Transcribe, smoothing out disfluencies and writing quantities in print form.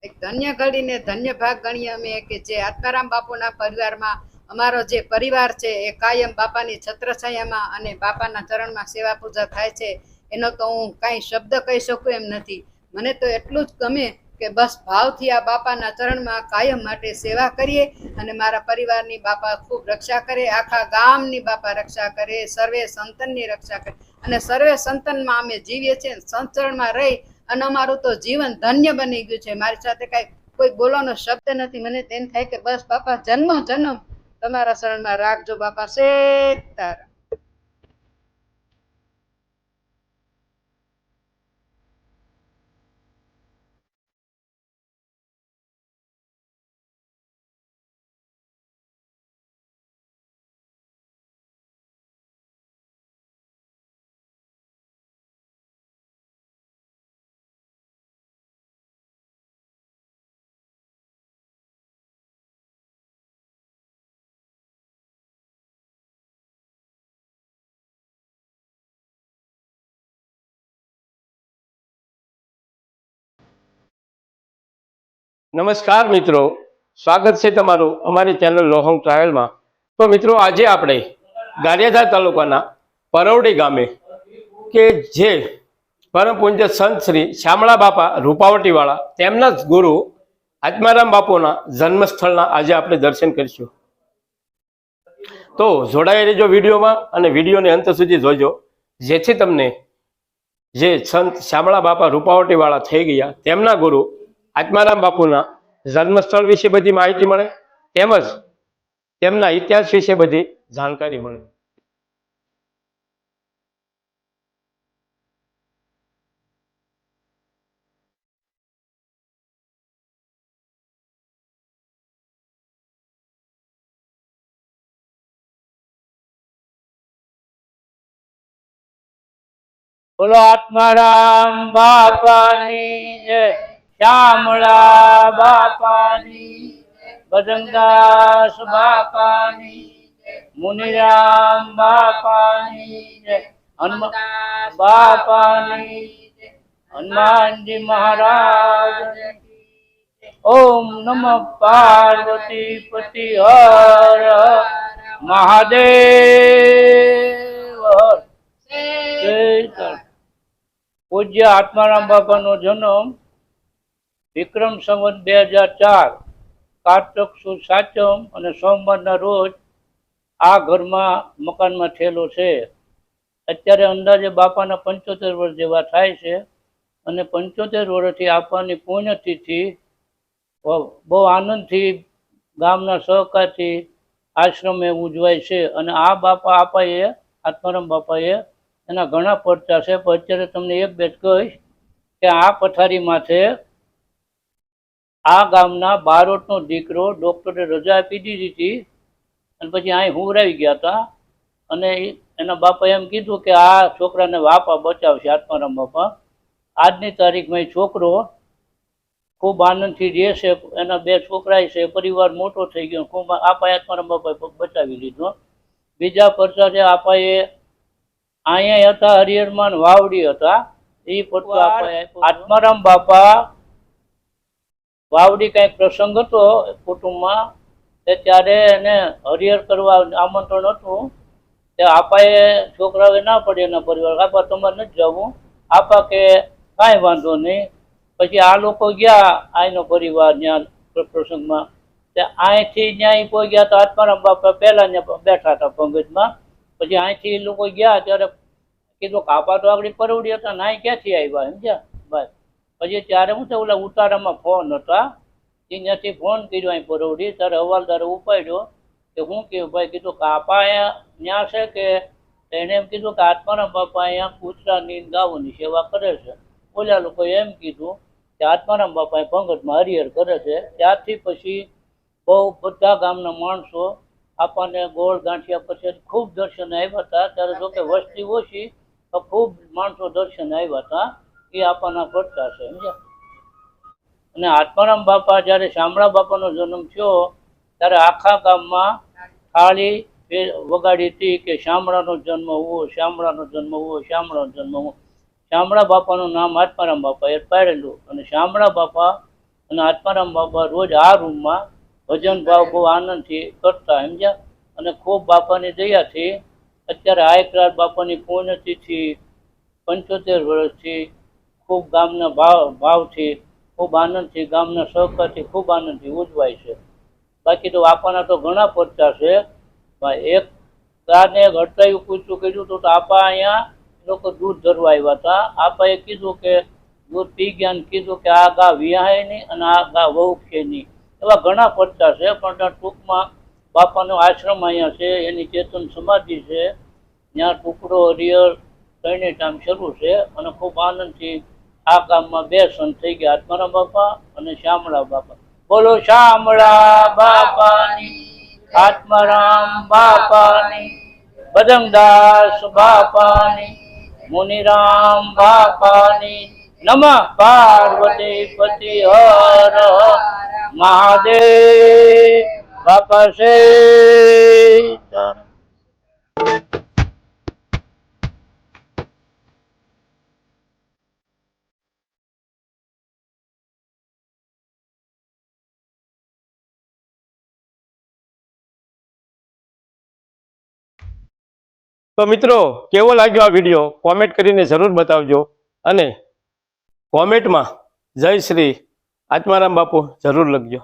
એક ધન્ય ઘડીને ધન્ય ભાગ ગણીએ અમે કે જે આત્મારામ બાપુના પરિવારમાં અમારો જે પરિવાર છે એ કાયમ બાપાની છત્રછાયામાં અને બાપાના ચરણમાં સેવા પૂજા થાય છે. એનો તો હું કાંઈ શબ્દ કહી શકું એમ નથી. મને તો એટલું જ ગમે કે બસ ભાવથી આ બાપાના ચરણમાં કાયમ માટે સેવા કરીએ અને મારા પરિવારની બાપા ખૂબ રક્ષા કરે, આખા ગામની બાપા રક્ષા કરે, સર્વે સંતનની રક્ષા કરે અને સર્વે સંતનમાં અમે જીવીએ છીએ, સંચરણમાં રહી અને અમારું તો જીવન ધન્ય બની ગયું છે. મારી સાથે કાંઈ કોઈ બોલવાનો શબ્દ નથી. મને તેમ થાય કે બસ બાપા જન્મ જન્મ તમારા શરણમાં રાખજો બાપા. સીતારામ. નમસ્કાર મિત્રો, સ્વાગત છે તમારું અમારી ચેનલ લોહોંગ ટ્રાવેલમાં. તો મિત્રો, આજે આપણે ગારિયાધાર તાલુકાના પરવડી ગામે કે જે પરમ પૂજ્ય સંત શ્રી શામળા બાપા રૂપાવટીવાળા તેમના જ ગુરુ આત્મારામ બાપુના જન્મસ્થળના આજે આપણે દર્શન કરીશું. તો જોડાઈ રહેજો વિડીયોમાં અને વિડીયોને અંત સુધી જોજો, જેથી તમને જે સંત શામળા બાપા રૂપાવટીવાળા થઈ ગયા તેમના ગુરુ આત્મારામ બાપુના જન્મસ્થળ વિશે બધી માહિતી મળે, તેમજ તેમના ઇતિહાસ વિશે બધી જાણકારી મળે. બોલો આત્મારામ બાપાની જય, શામળા બાપાની, બજરંગદાસ બાપાની, મુનિરામ બાપાની જય, હનુમાન બાપાની, હનુમાનજી મહારાજ. ઓમ નમઃ પાર્વતી પતિ હર મહાદેવ. પૂજ્ય આત્મારામ બાપાનો જન્મ વિક્રમ સંવત 2004 કારતક સુદ સાતમ અને સોમવારના રોજ આ ઘરમાં મકાનમાં થયેલો છે. અત્યારે અંદાજે બાપાના 75 વર્ષ જેવા થાય છે અને 75 વર્ષથી આપવાની પુણ્યતિથિ બહુ આનંદથી ગામના સહકારથી આશ્રમે ઉજવાય છે. અને આ બાપા આપાએ આત્મારામ બાપાએ એના ઘણા પરચા છે, પણ અત્યારે તમને એક બે કહીશ કે આ પથારી માથે આ ગામના બારોટનો દીકરો ડોક્ટરે રજા આપી દીધી હતી અને પછી અહીં હુંરાવી ગયા હતા અને એના બાપાએ એમ કીધું કે આ છોકરાને બાપા બચાવશે આત્મારામ બાપા. આજની તારીખમાં એ છોકરો ખૂબ આનંદથી રહે છે, એના બે છોકરા છે, પરિવાર મોટો થઈ ગયો, ખૂબ આપાએ આત્મારામ બાપાએ બચાવી લીધો. બીજા પરચા છે આપાએ અહીંયા હતા હરિહરમાં વાવડી હતા, એ પરચો આત્મારામ બાપા વાવડી કઈક પ્રસંગ હતો કુટુંબમાં, ત્યારે એને હરિહર કરવા આમંત્રણ હતું. તે આપાએ છોકરાઓએ ના પડે એના પરિવાર, આપા તમારે નથી જવું. આપા કે કાંઈ વાંધો નહીં. પછી આ લોકો ગયા આનો પરિવાર ત્યાં પ્રસંગમાં, તે અહીંથી ત્યાં કોઈ ગયા તો આત્મારામ બાપા પહેલા બેઠા હતા પંગતમાં. પછી અહીંથી એ લોકો ગયા ત્યારે કીધું કાપા તો આગળ પરવડી હતા ને અહીં ક્યાંથી આવ્યા સમજ્યા ભાઈ. પછી ત્યારે શું છે ઓલા ઉતારામાં ફોન હતા, ત્યાંથી ફોન કર્યો અહીં પરવડી, ત્યારે હવાલદારે ઉપાડ્યો કે શું કહ્યું ભાઈ. કીધું કાપા અહીંયા છે કે એને એમ કીધું કે આત્મારામ બાપા અહીંયા કૂતરાની ગાયોની સેવા કરે છે. ઓલા લોકોએ એમ કીધું કે આત્મારામ બાપા પંગતમાં હરિહર કરે છે. ત્યારથી પછી બહુ બધા ગામના માણસો આપણને ગોળ ગાંઠિયા પછી ખૂબ દર્શન આવ્યા હતા. ત્યારે જોકે વસ્તી ઓછી તો ખૂબ માણસો દર્શન આવ્યા હતા. એ આપણના પડતા છે સમજ્યા. અને આત્મારામ બાપા જ્યારે શામળા બાપાનો જન્મ થયો ત્યારે આખા ગામમાં થાળી વગાડી હતી કે શામળાનો જન્મ હોવો, શામળાનો જન્મ હોવો, શામળાનો જન્મ હોવો. શામળા બાપાનું નામ આત્મારામ બાપાએ પાડેલું અને શામળા બાપા અને આત્મારામ બાપા રોજ આ રૂમમાં ભજન ભાવ બહુ આનંદથી કરતા સમજ્યા. અને ખૂબ બાપાની દયાથી અત્યારે આયકરાજ બાપાની પુણ્યતિથિ 75 વર્ષથી ખૂબ ગામના ભાવથી ખૂબ આનંદથી ગામના સહકારથી ખૂબ આનંદથી ઉજવાય છે. બાકી તો બાપાના તો ઘણા પરચા છે. એક ગાને ઘટાયું પૂછ્યું કીધું તો આપા અહીંયા લોકો દૂધ ધરવા આવ્યા હતા. આપાએ કીધું કે દૂધ પી ગયા ને કીધું કે આ ગા વિહાય નહીં અને આ ગા વહુખે નહીં. એવા ઘણા પરચા છે. પણ ટૂંકમાં બાપાનો આશ્રમ અહીંયા છે, એની ચેતન સમાધિ છે, ત્યાં ટુકડો હરિહર ત્રણેય ટાઈમ શરૂ છે. અને ખૂબ આનંદથી આ ગામમાં 2 સંત થઈ ગયા, આત્મારામ બાપા અને શામળા બાપા. બોલો શામળા બાપાની, આત્મારામ બાપાની, બજરંગદાસ બાપાની, મુનિરામ બાપાની. નમઃ પાર્વતી પતિ હર મહાદેવ. બાપા છે તો મિત્રો કેવો લાગ્યો આ વિડીયો કોમેન્ટ કરીને જરૂર બતાવજો. અને કોમેન્ટમાં જય શ્રી આત્મારામ બાપુ જરૂર લખજો.